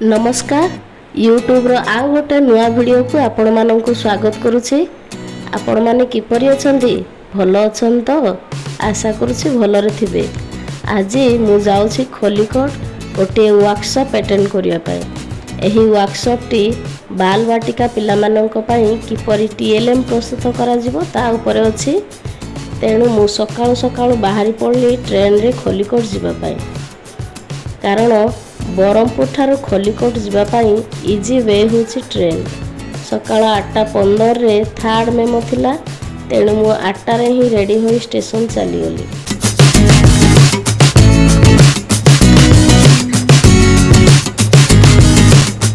नमस्कार यूट्यूब रो आउ गोटे नुआ वीडियो को आपण मानक स्वागत करुछि। आपण माने किपरि अछंती भलो अछन तो आशा करुछि भलरे थिबे। आज मु जाउछि खोलिकोट गोटे वर्कशॉप अटेंड करिया पाए। एही वर्कशॉप टी बाल वाटिका पिला मानक पई किपरि टीएलएम प्रस्तुत करा जिवो ता ऊपर अछि। तेणु मु सकाळु सकाळु बाहरी पड़ली ट्रेन रे खोलिकोट जिबा पाए। कारण बरमपुर ठारू खोलिकोट जीवा पाई इजी वे होची ट्रेन। सकाळ 8:15 रे थर्ड मेमो थिला, तेणु मु 8 रे ही रेडी होई स्टेशन चली गली।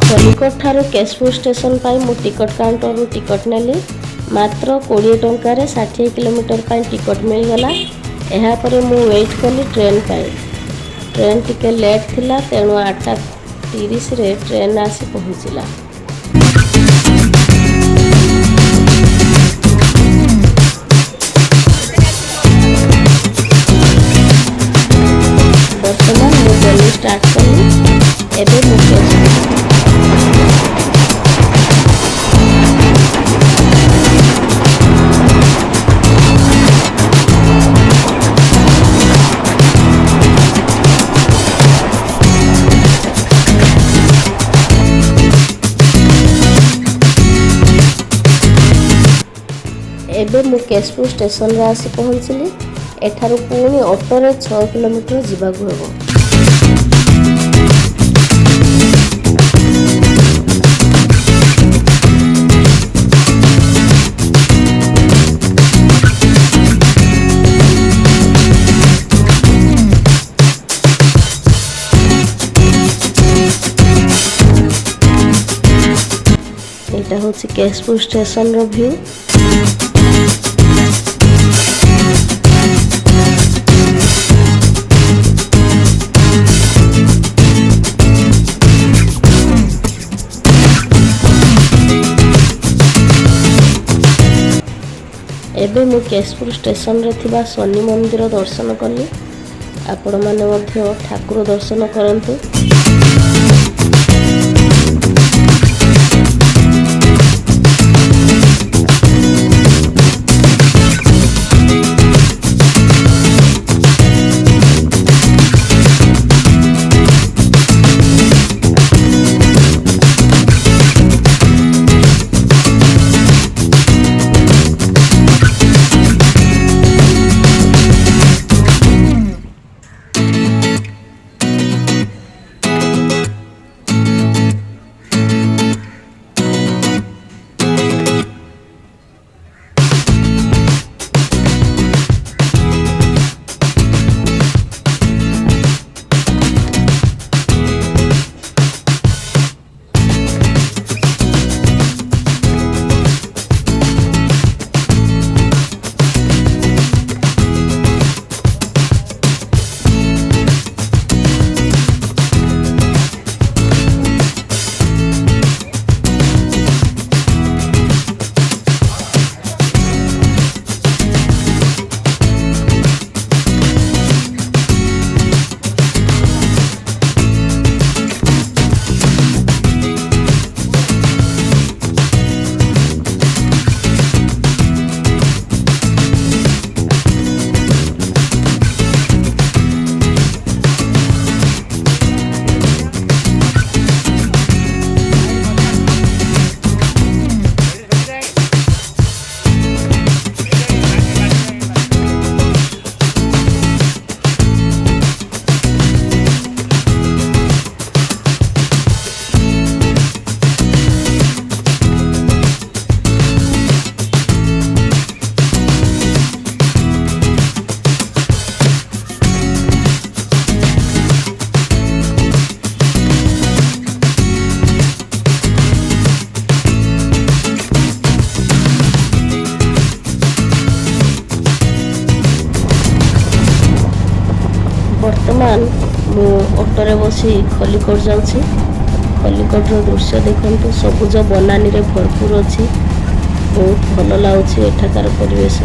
खोलिकोट ठारू केशपुर स्टेशन पाई मु टिकट काउंटर रु टिकट नेली। मात्र 20 टंका रे 60 किलोमीटर पाई टिकट मिल गला। एहा परे मु वेट कली ट्रेन पाई। ट्रेन टिके लेट थिला, तेणु 8:30 रे ट्रेन आसी पहुँचला। वर्तमान मु जर्नी स्टार्ट कली। एबे मु एबे मु केशपुर स्टेशन रे आसी पहुँचली। एठारू पुणी ऑटो रे 6 किलोमीटर जीवाकू हेबो। एटा होछि केशपुर स्टेशन रो व्यू। एबे मु केशपुर स्टेशन रे थिबा शनि मंदिर दर्शन कली। आपण माने मध्य ठाकुर दर्शन करंतु। वर्तमान मु ऑटो रे बसी खोलिकोट जाउछि। खोलिकोट रो दृश्य देखंतु, सबुज बनानी रे भरपूर अछि। बहुत भलो लाउछि एठाकार परिवेश।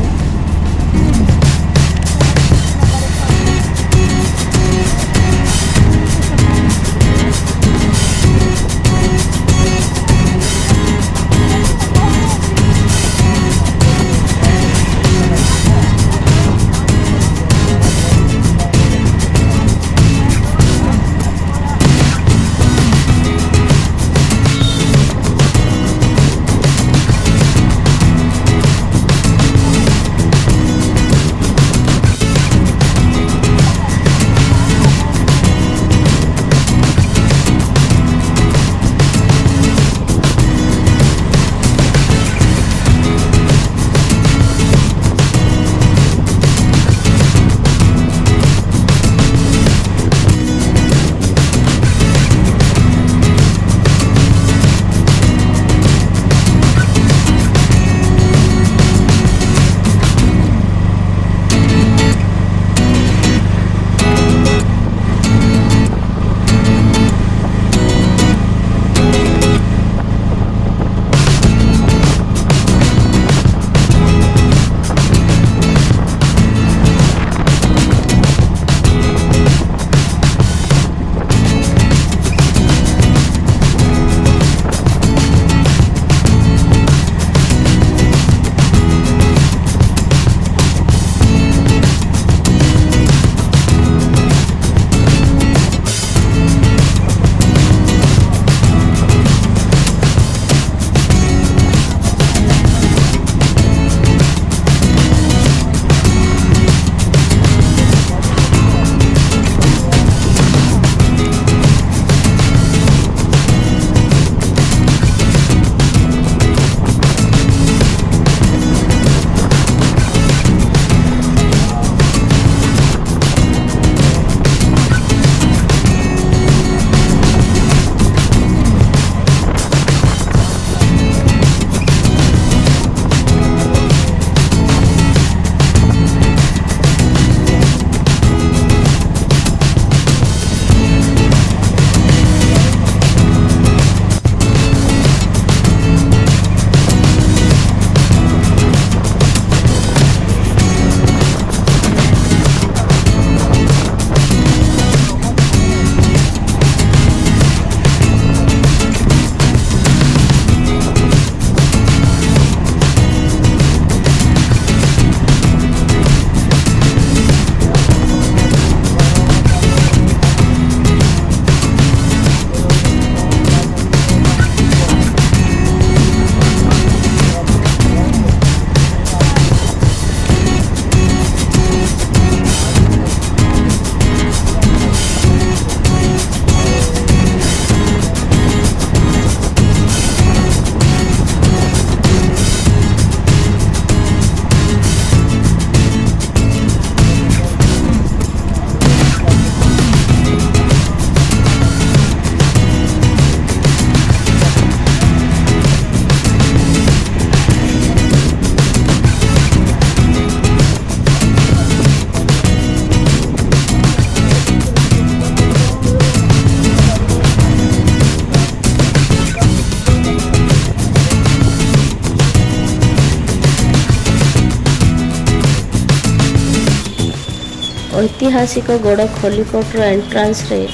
ऐतिहासिक गड़ खल्लिकोट एंट्रांस रे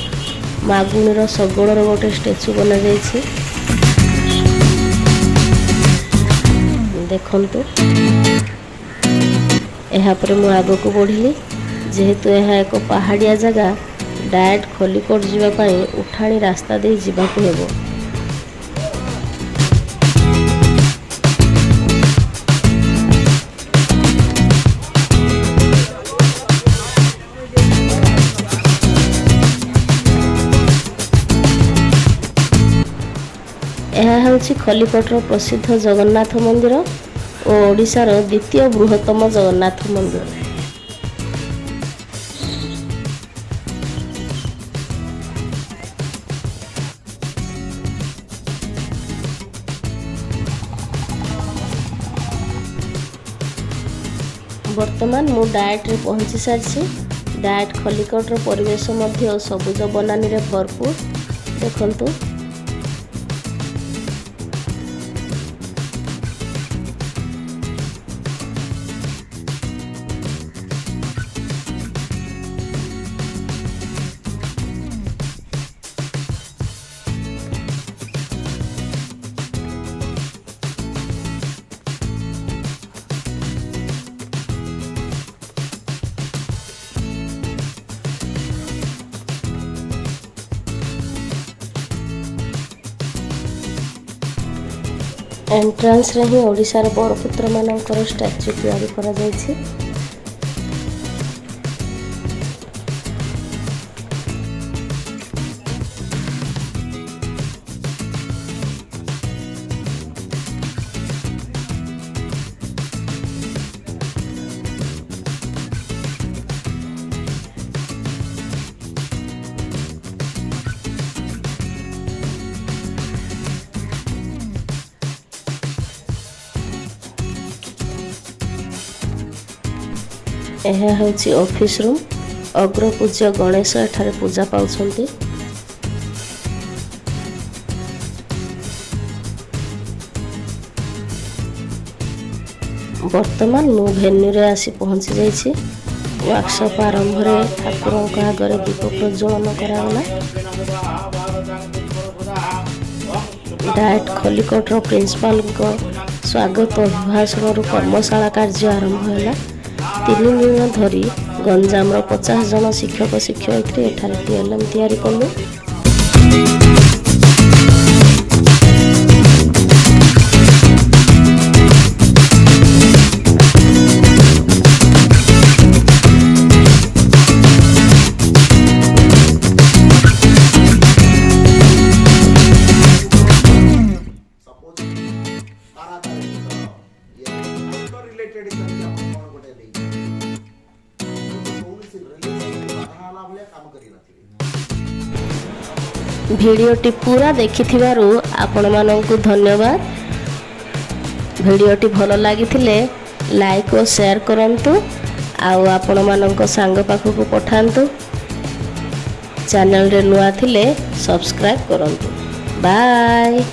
मागुणीर शगड़र गोटे स्टेचू बना जाइछि। देखंतु यहाँ पर मु आग को बढ़िली जेहेतु यह एक पहाड़िया जगह डायरेक्ट खल्लिकोट जावाई उठाणी रास्ता दे जीवाकू हेबो। यह हूँ खल्लिकोटर प्रसिद्ध जगन्नाथ मंदिर और ओडिशार द्वितीय बृहत्तम जगन्नाथ मंदिर। वर्तमान मु डायट रे पहुंची सारी। डायट खल्लिकोटर परिवेश मध्य सबुज बनानी रे भरपूर। देखंतु एंट्रांस रे ही ओडिशार बरपुत्र मानकर स्टैच्यू तैयारी करा जायछि। यह हूँ ऑफिस रूम। अग्रपूज्य गणेश एठारे पूजा पाउछंती। वर्तमान मु भेन्यू रे आसी पहुंची जाइछि। वर्कशॉप आरंभ रे ठाकुरों का आगे दीप प्रज्वलन करागला। डायट खल्लिकोटर प्रिंसिपाल को स्वागत अभिभाषण कर्मशाला कार्य आरंभ है। 3 दिन धरी गंजाम 50 जन शिक्षक शिक्षयित्री एठारे टीएलएम तैयारी कलु। भिडियोटी पूरा देखिथिबारु आपण माननकु धन्यवाद। भिडियोटी भल लागिथिले लाइक और शेयर करंतु आउ आपण माननक सांग पाखकु पठांतु। चैनल रे नुआ थिले सब्सक्राइब करंतु। बाय।